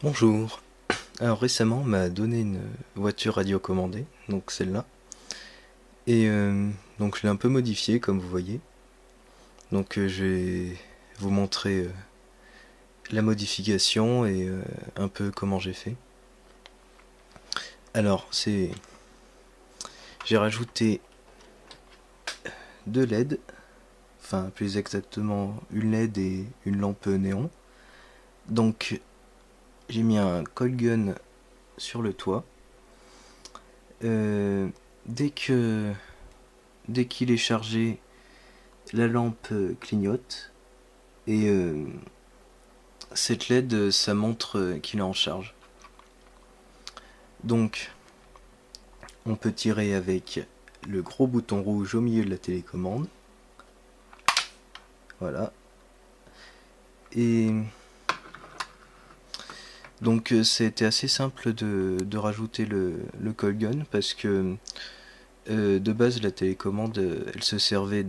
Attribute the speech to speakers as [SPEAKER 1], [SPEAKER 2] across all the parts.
[SPEAKER 1] Bonjour. Alors récemment, on m'a donné une voiture radiocommandée, donc celle-là. Et donc je l'ai un peu modifiée, comme vous voyez. Donc je vais vous montrer la modification et un peu comment j'ai fait. Alors j'ai rajouté deux LED, enfin plus exactement une LED et une lampe néon. Donc j'ai mis un coil gun sur le toit. Euh, dès que dès qu'il est chargé, la lampe clignote et cette LED, ça montre qu'il est en charge. Donc on peut tirer avec le gros bouton rouge au milieu de la télécommande. Voilà. Et donc c'était assez simple de rajouter le coil gun parce que de base la télécommande elle se servait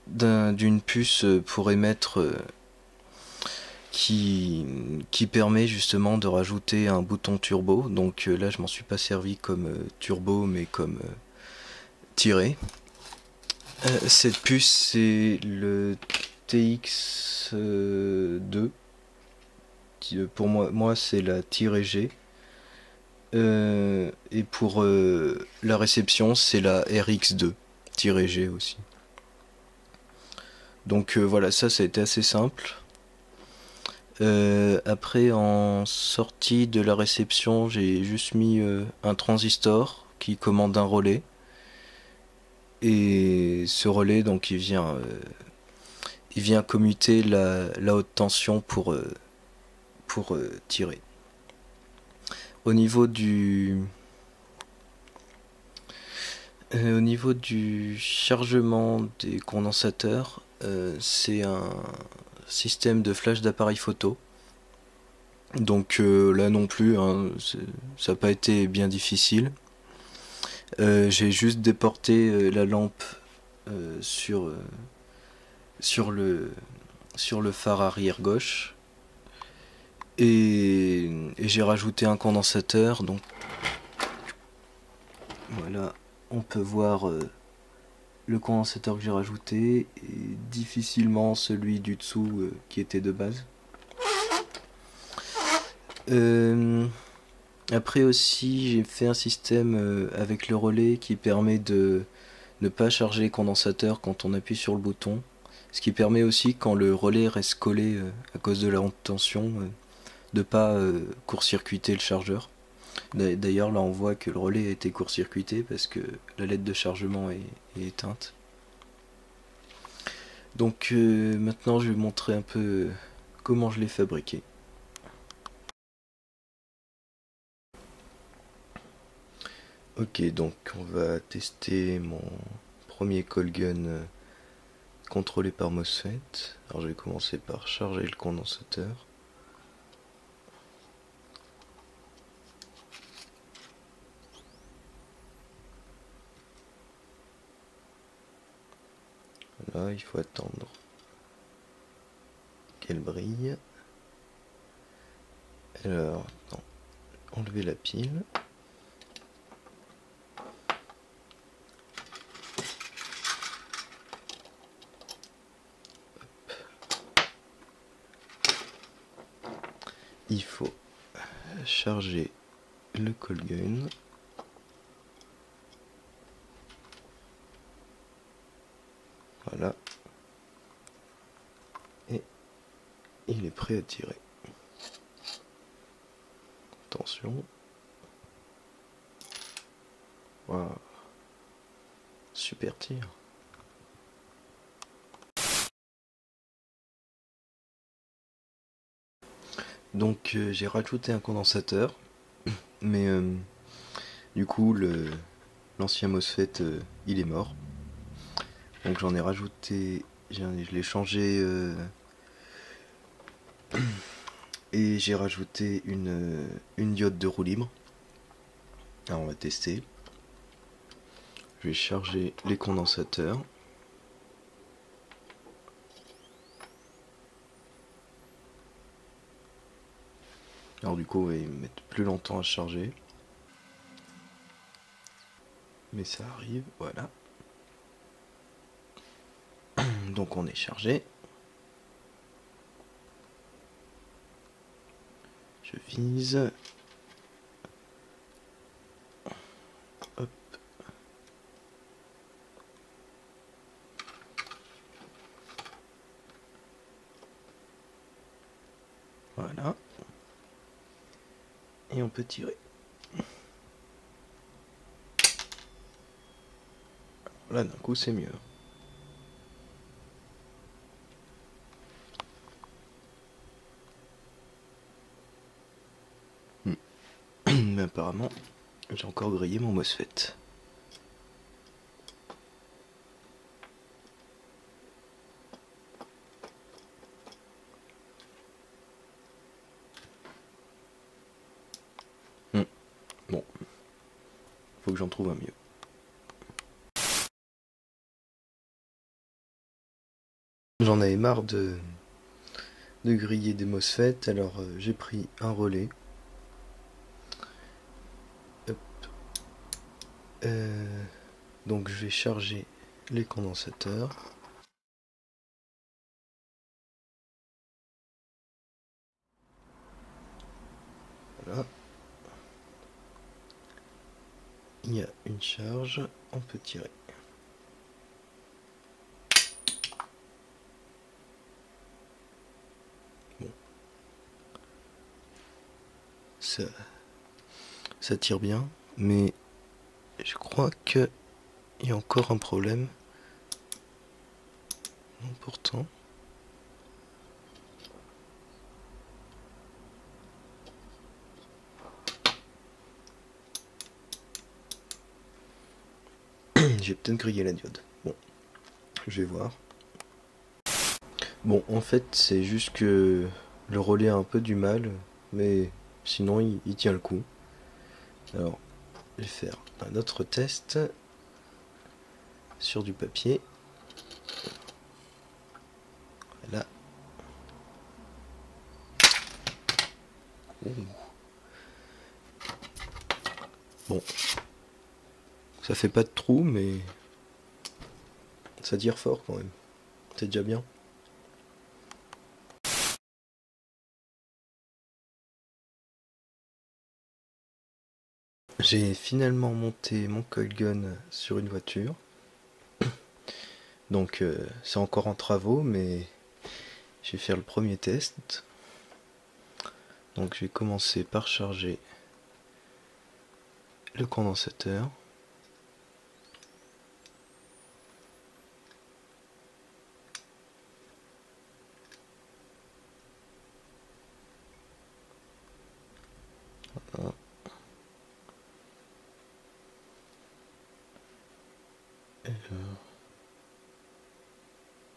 [SPEAKER 1] d'une puce pour émettre qui permet justement de rajouter un bouton turbo. Donc là je m'en suis pas servi comme turbo mais comme tiré. Cette puce c'est le TX2. Pour moi c'est la -G. Et pour la réception c'est la RX2-G aussi. Donc voilà, ça a été assez simple. Après, en sortie de la réception, j'ai juste mis un transistor qui commande un relais. Et ce relais, donc, il vient commuter la haute tension pour tirer. Au niveau au niveau du chargement des condensateurs, c'est un système de flash d'appareil photo. Donc là non plus, hein, ça n'a pas été bien difficile. J'ai juste déporté la lampe sur, sur, le, sur le phare arrière gauche et j'ai rajouté un condensateur. Donc voilà, on peut voir le condensateur que j'ai rajouté et difficilement celui du dessous qui était de base. Euh, Après aussi, j'ai fait un système avec le relais qui permet de ne pas charger les condensateurs quand on appuie sur le bouton. Ce qui permet aussi, quand le relais reste collé à cause de la haute tension, de pas court-circuiter le chargeur. D'ailleurs, là, on voit que le relais a été court-circuité parce que la LED de chargement est éteinte. Donc maintenant, je vais vous montrer un peu comment je l'ai fabriqué. Ok, donc on va tester mon premier coil gun contrôlé par MOSFET. Alors je vais commencer par charger le condensateur. Là, il faut attendre qu'elle brille. Alors, non, enlever la pile. Il faut charger le coil gun. Voilà. Et il est prêt à tirer. Attention. Waouh. Super tir. Donc j'ai rajouté un condensateur, mais du coup l'ancien MOSFET il est mort. Donc j'en ai rajouté, je l'ai changé et j'ai rajouté une diode de roue libre. Alors on va tester. Je vais charger les condensateurs. Alors du coup, il va mettre plus longtemps à charger. Mais ça arrive, voilà. Donc on est chargé. Je vise. Hop. Voilà. Et on peut tirer. Là d'un coup c'est mieux. Mais apparemment j'ai encore grillé mon MOSFET. Bon, faut que j'en trouve un mieux. J'en avais marre de griller des MOSFET, alors j'ai pris un relais. Hop. Donc je vais charger les condensateurs. Voilà. Il y a une charge, on peut tirer. Bon. Ça tire bien, mais je crois que il y a encore un problème. Non, pourtant. J'ai peut-être grillé la diode. Bon, je vais voir. Bon, en fait, c'est juste que le relais a un peu du mal, mais sinon, il tient le coup. Alors, je vais faire un autre test sur du papier. Là. Ouh. Bon, ça fait pas de trou, mais ça tire fort quand même. C'est déjà bien. J'ai finalement monté mon coil gun sur une voiture. Donc c'est encore en travaux, mais je vais faire le premier test. Donc je vais commencer par charger le condensateur. Voilà.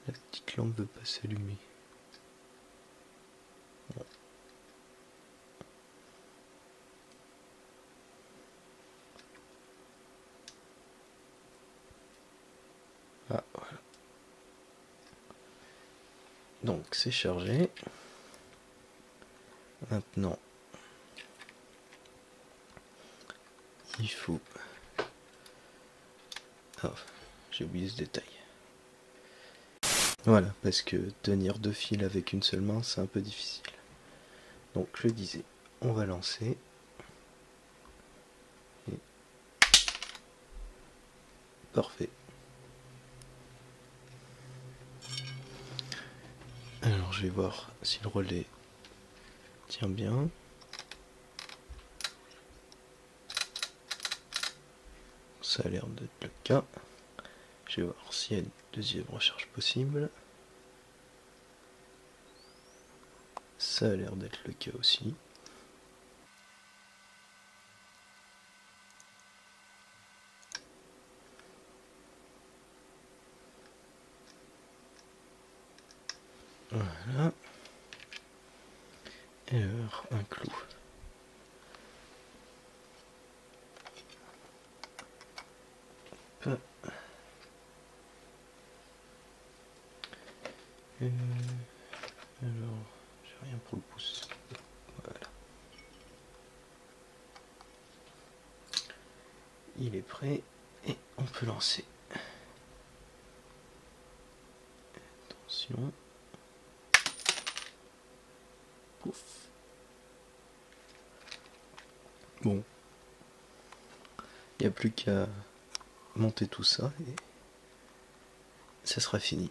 [SPEAKER 1] La petite lampe veut pas s'allumer. Ah, voilà. Donc c'est chargé. Maintenant, il faut... Ah, j'ai oublié ce détail. Voilà, parce que tenir deux fils avec une seule main, c'est un peu difficile. Donc je disais, on va lancer. Et... Parfait. Alors je vais voir si le relais tient bien. Ça a l'air d'être le cas. Je vais voir s'il y a une deuxième recharge possible. Ça a l'air d'être le cas aussi. Voilà. Et alors, un clou. Hop. Alors, j'ai rien pour le pouce. Voilà. il est prêt et on peut lancer. Attention. Pouf. Bon. Il n'y a plus qu'à monter tout ça et ça sera fini.